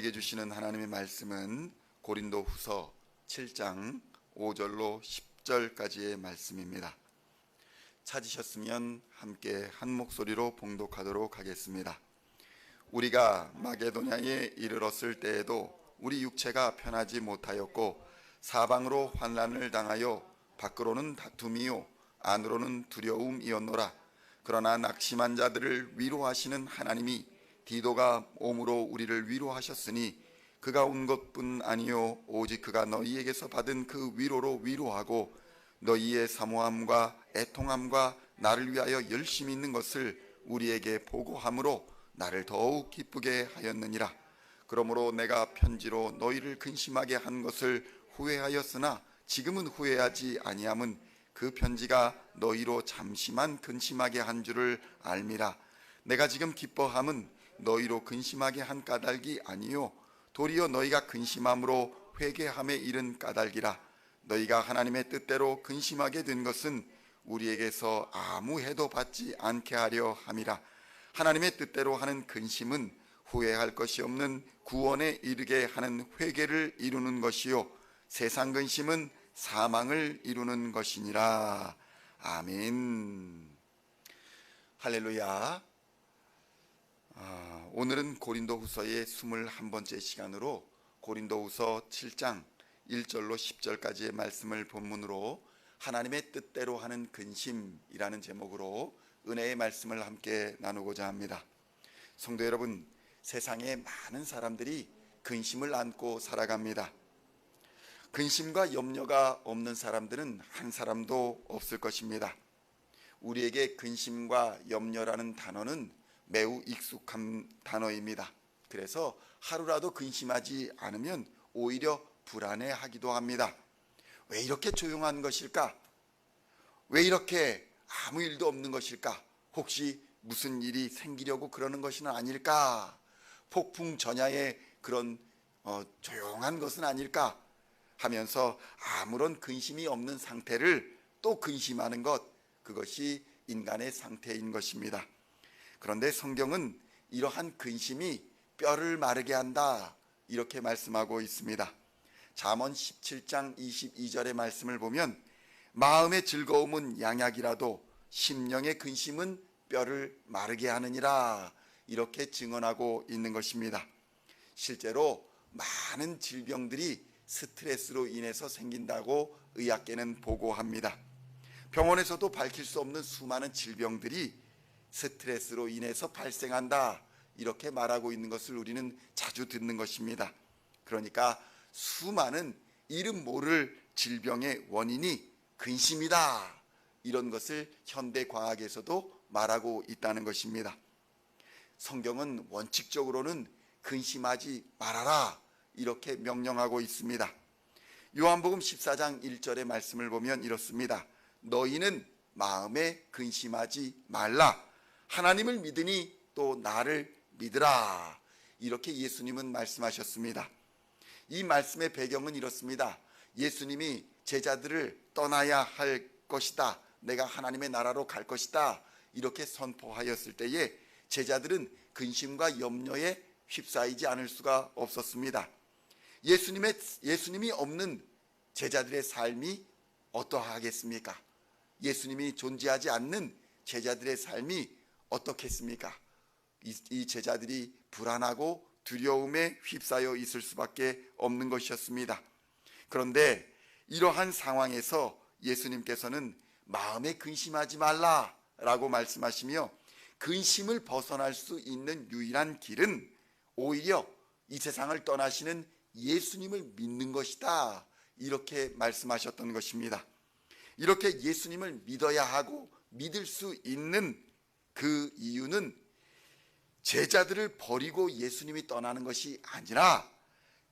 우리에게 주시는 하나님의 말씀은 고린도후서 7장 5절로 10절까지의 말씀입니다. 찾으셨으면 함께 한 목소리로 봉독하도록 하겠습니다. 우리가 마게도냐에 이르렀을 때에도 우리 육체가 편하지 못하였고 사방으로 환난을 당하여 밖으로는 다툼이요 안으로는 두려움이었노라. 그러나 낙심한 자들을 위로하시는 하나님이 디도가 몸으로 우리를 위로하셨으니 그가 온 것뿐 아니요 오직 그가 너희에게서 받은 그 위로로 위로하고 너희의 사모함과 애통함과 나를 위하여 열심히 있는 것을 우리에게 보고함으로 나를 더욱 기쁘게 하였느니라. 그러므로 내가 편지로 너희를 근심하게 한 것을 후회하였으나 지금은 후회하지 아니함은 그 편지가 너희로 잠시만 근심하게 한 줄을 알미라. 내가 지금 기뻐함은 너희로 근심하게 한 까닭이 아니요 도리어 너희가 근심함으로 회개함에 이른 까닭이라. 너희가 하나님의 뜻대로 근심하게 된 것은 우리에게서 아무 해도 받지 않게 하려 함이라. 하나님의 뜻대로 하는 근심은 후회할 것이 없는 구원에 이르게 하는 회개를 이루는 것이요 세상 근심은 사망을 이루는 것이니라. 아멘. 할렐루야. 오늘은 고린도후서의 21번째 시간으로 고린도후서 7장 1절로 10절까지의 말씀을 본문으로 하나님의 뜻대로 하는 근심이라는 제목으로 은혜의 말씀을 함께 나누고자 합니다. 성도 여러분, 세상에 많은 사람들이 근심을 안고 살아갑니다. 근심과 염려가 없는 사람들은 한 사람도 없을 것입니다. 우리에게 근심과 염려라는 단어는 매우 익숙한 단어입니다. 그래서 하루라도 근심하지 않으면 오히려 불안해하기도 합니다. 왜 이렇게 조용한 것일까? 왜 이렇게 아무 일도 없는 것일까? 혹시 무슨 일이 생기려고 그러는 것은 아닐까? 폭풍 전야의 그런 조용한 것은 아닐까? 하면서 아무런 근심이 없는 상태를 또 근심하는 것, 그것이 인간의 상태인 것입니다. 그런데 성경은 이러한 근심이 뼈를 마르게 한다, 이렇게 말씀하고 있습니다. 잠언 17장 22절의 말씀을 보면 마음의 즐거움은 양약이라도 심령의 근심은 뼈를 마르게 하느니라, 이렇게 증언하고 있는 것입니다. 실제로 많은 질병들이 스트레스로 인해서 생긴다고 의학계는 보고합니다. 병원에서도 밝힐 수 없는 수많은 질병들이 스트레스로 인해서 발생한다, 이렇게 말하고 있는 것을 우리는 자주 듣는 것입니다. 그러니까 수많은 이름 모를 질병의 원인이 근심이다, 이런 것을 현대 과학에서도 말하고 있다는 것입니다. 성경은 원칙적으로는 근심하지 말아라, 이렇게 명령하고 있습니다. 요한복음 14장 1절의 말씀을 보면 이렇습니다. 너희는 마음에 근심하지 말라. 하나님을 믿으니 또 나를 믿으라. 이렇게 예수님은 말씀하셨습니다. 이 말씀의 배경은 이렇습니다. 예수님이 제자들을 떠나야 할 것이다, 내가 하나님의 나라로 갈 것이다, 이렇게 선포하였을 때에 제자들은 근심과 염려에 휩싸이지 않을 수가 없었습니다. 예수님이 없는 제자들의 삶이 어떠하겠습니까? 예수님이 존재하지 않는 제자들의 삶이 어떻겠습니까? 이 제자들이 불안하고 두려움에 휩싸여 있을 수밖에 없는 것이었습니다. 그런데 이러한 상황에서 예수님께서는 마음에 근심하지 말라라고 말씀하시며 근심을 벗어날 수 있는 유일한 길은 오히려 이 세상을 떠나시는 예수님을 믿는 것이다, 이렇게 말씀하셨던 것입니다. 이렇게 예수님을 믿어야 하고 믿을 수 있는 그 이유는 제자들을 버리고 예수님이 떠나는 것이 아니라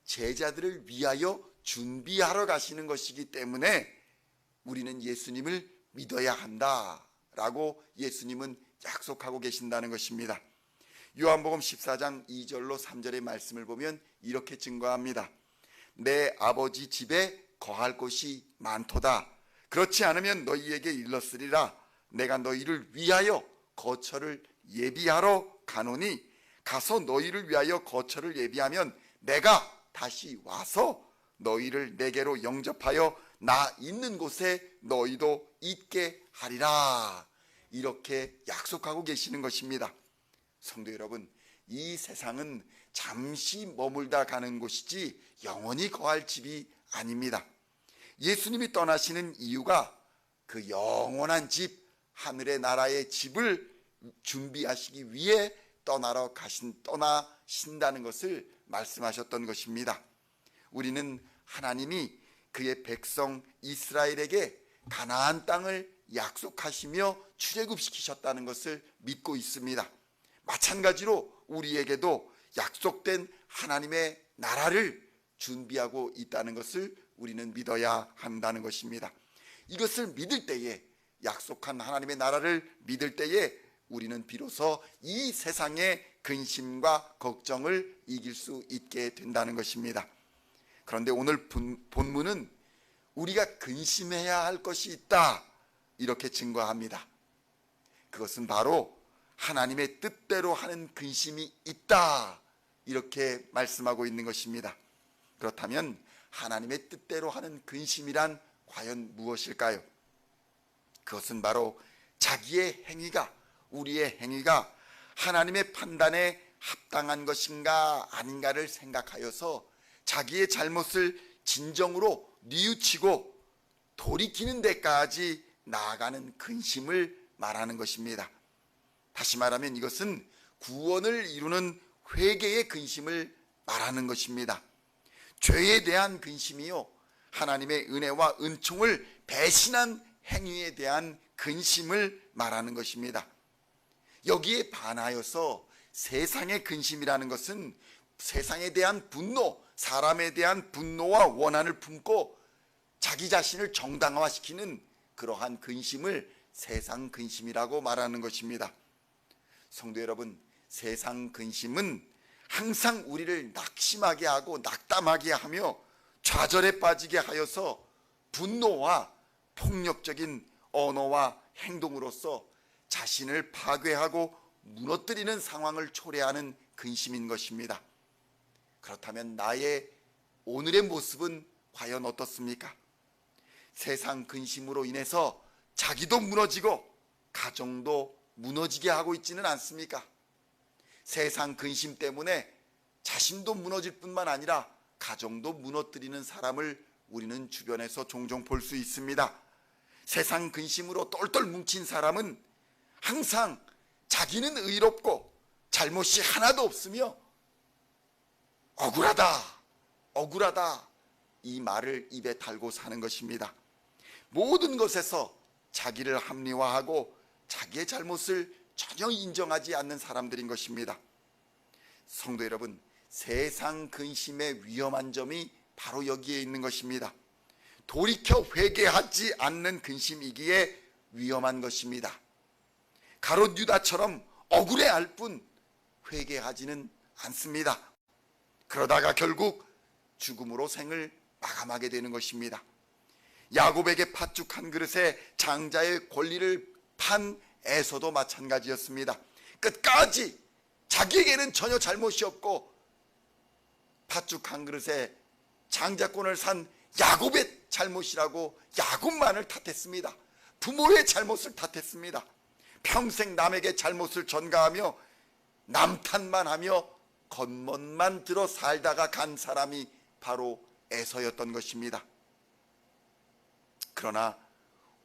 제자들을 위하여 준비하러 가시는 것이기 때문에 우리는 예수님을 믿어야 한다라고 예수님은 약속하고 계신다는 것입니다. 요한복음 14장 2절로 3절의 말씀을 보면 이렇게 증거합니다. 내 아버지 집에 거할 곳이 많도다. 그렇지 않으면 너희에게 일렀으리라. 내가 너희를 위하여 거처를 예비하러 가노니 가서 너희를 위하여 거처를 예비하면 내가 다시 와서 너희를 내게로 영접하여 나 있는 곳에 너희도 있게 하리라. 이렇게 약속하고 계시는 것입니다. 성도 여러분, 이 세상은 잠시 머물다 가는 곳이지 영원히 거할 집이 아닙니다. 예수님이 떠나시는 이유가 그 영원한 집, 하늘의 나라의 집을 준비하시기 위해 떠나신다는 것을 말씀하셨던 것입니다. 우리는 하나님이 그의 백성 이스라엘에게 가나안 땅을 약속하시며 출애굽시키셨다는 것을 믿고 있습니다. 마찬가지로 우리에게도 약속된 하나님의 나라를 준비하고 있다는 것을 우리는 믿어야 한다는 것입니다. 이것을 믿을 때에, 약속한 하나님의 나라를 믿을 때에 우리는 비로소 이 세상의 근심과 걱정을 이길 수 있게 된다는 것입니다. 그런데 오늘 본문은 우리가 근심해야 할 것이 있다, 이렇게 증거합니다. 그것은 바로 하나님의 뜻대로 하는 근심이 있다, 이렇게 말씀하고 있는 것입니다. 그렇다면 하나님의 뜻대로 하는 근심이란 과연 무엇일까요? 그것은 바로 자기의 행위가, 우리의 행위가 하나님의 판단에 합당한 것인가 아닌가를 생각하여서 자기의 잘못을 진정으로 뉘우치고 돌이키는 데까지 나아가는 근심을 말하는 것입니다. 다시 말하면 이것은 구원을 이루는 회개의 근심을 말하는 것입니다. 죄에 대한 근심이요, 하나님의 은혜와 은총을 배신한 행위에 대한 근심을 말하는 것입니다. 여기에 반하여서 세상의 근심이라는 것은 세상에 대한 분노, 사람에 대한 분노와 원한을 품고 자기 자신을 정당화시키는 그러한 근심을 세상 근심이라고 말하는 것입니다. 성도 여러분, 세상 근심은 항상 우리를 낙심하게 하고 낙담하게 하며 좌절에 빠지게 하여서 분노와 폭력적인 언어와 행동으로서 자신을 파괴하고 무너뜨리는 상황을 초래하는 근심인 것입니다. 그렇다면 나의 오늘의 모습은 과연 어떻습니까? 세상 근심으로 인해서 자기도 무너지고 가정도 무너지게 하고 있지는 않습니까? 세상 근심 때문에 자신도 무너질 뿐만 아니라 가정도 무너뜨리는 사람을 우리는 주변에서 종종 볼 수 있습니다. 세상 근심으로 똘똘 뭉친 사람은 항상 자기는 의롭고 잘못이 하나도 없으며 억울하다 이 말을 입에 달고 사는 것입니다. 모든 것에서 자기를 합리화하고 자기의 잘못을 전혀 인정하지 않는 사람들인 것입니다. 성도 여러분, 세상 근심의 위험한 점이 바로 여기에 있는 것입니다. 돌이켜 회개하지 않는 근심이기에 위험한 것입니다. 가롯 유다처럼 억울해할 뿐 회개하지는 않습니다. 그러다가 결국 죽음으로 생을 마감하게 되는 것입니다. 야곱에게 팥죽 한 그릇에 장자의 권리를 판 에서도 마찬가지였습니다. 끝까지 자기에게는 전혀 잘못이 없고 팥죽 한 그릇에 장자권을 산 야곱의 잘못이라고 야곱만을 탓했습니다. 부모의 잘못을 탓했습니다. 평생 남에게 잘못을 전가하며 남탓만 하며 겉멋만 들어 살다가 간 사람이 바로 에서였던 것입니다. 그러나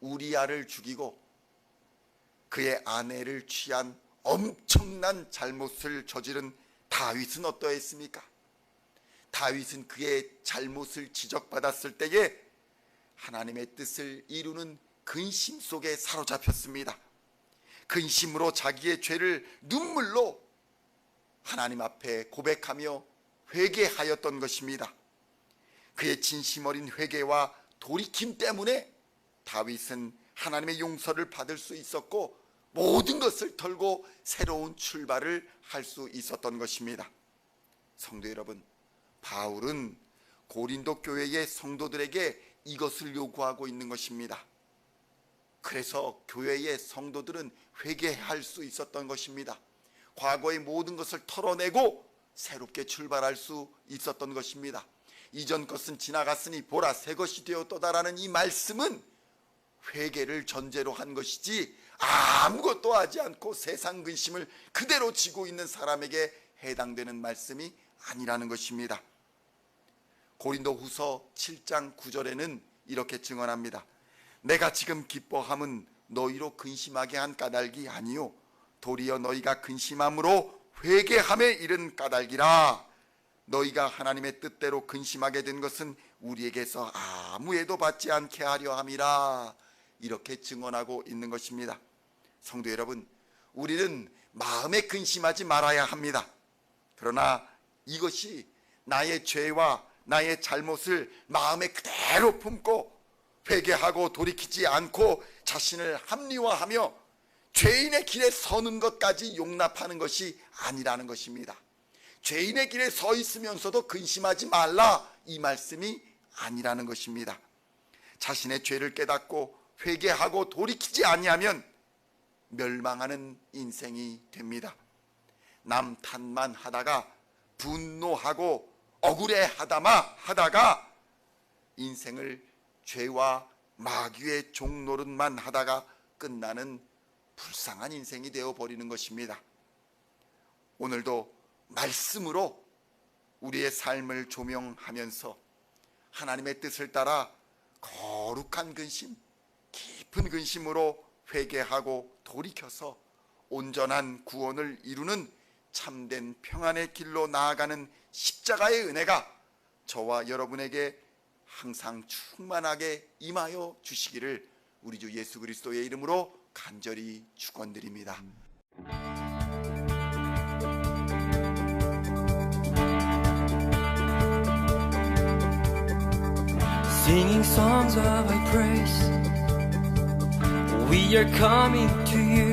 우리아를 죽이고 그의 아내를 취한 엄청난 잘못을 저지른 다윗은 어떠했습니까? 다윗은 그의 잘못을 지적받았을 때에 하나님의 뜻을 이루는 근심 속에 사로잡혔습니다. 근심으로 자기의 죄를 눈물로 하나님 앞에 고백하며 회개하였던 것입니다. 그의 진심 어린 회개와 돌이킴 때문에 다윗은 하나님의 용서를 받을 수 있었고 모든 것을 털고 새로운 출발을 할 수 있었던 것입니다. 성도 여러분, 바울은 고린도 교회의 성도들에게 이것을 요구하고 있는 것입니다. 그래서 교회의 성도들은 회개할 수 있었던 것입니다. 과거의 모든 것을 털어내고 새롭게 출발할 수 있었던 것입니다. 이전 것은 지나갔으니 보라 새 것이 되었도다라는 이 말씀은 회개를 전제로 한 것이지 아무것도 하지 않고 세상 근심을 그대로 지고 있는 사람에게 해당되는 말씀이 아니라는 것입니다. 고린도후서 7장 9절에는 이렇게 증언합니다. 내가 지금 기뻐함은 너희로 근심하게 한 까닭이 아니요 도리어 너희가 근심함으로 회개함에 이른 까닭이라. 너희가 하나님의 뜻대로 근심하게 된 것은 우리에게서 아무 애도 받지 않게 하려 함이라. 이렇게 증언하고 있는 것입니다. 성도 여러분, 우리는 마음에 근심하지 말아야 합니다. 그러나 이것이 나의 죄와 나의 잘못을 마음에 그대로 품고 회개하고 돌이키지 않고 자신을 합리화하며 죄인의 길에 서는 것까지 용납하는 것이 아니라는 것입니다. 죄인의 길에 서 있으면서도 근심하지 말라, 이 말씀이 아니라는 것입니다. 자신의 죄를 깨닫고 회개하고 돌이키지 아니하면 멸망하는 인생이 됩니다. 남 탓만 하다가 분노하고 억울해하다가 인생을 죄와 마귀의 종노릇만 하다가 끝나는 불쌍한 인생이 되어버리는 것입니다. 오늘도 말씀으로 우리의 삶을 조명하면서 하나님의 뜻을 따라 거룩한 근심, 깊은 근심으로 회개하고 돌이켜서 온전한 구원을 이루는 참된 평안의 길로 나아가는 십자가의 은혜가 저와 여러분에게 항상 충만하게 임하여 주시기를 우리 주 예수 그리스도의 이름으로 간절히 축원드립니다. Singing songs of thy praise, we are coming to you.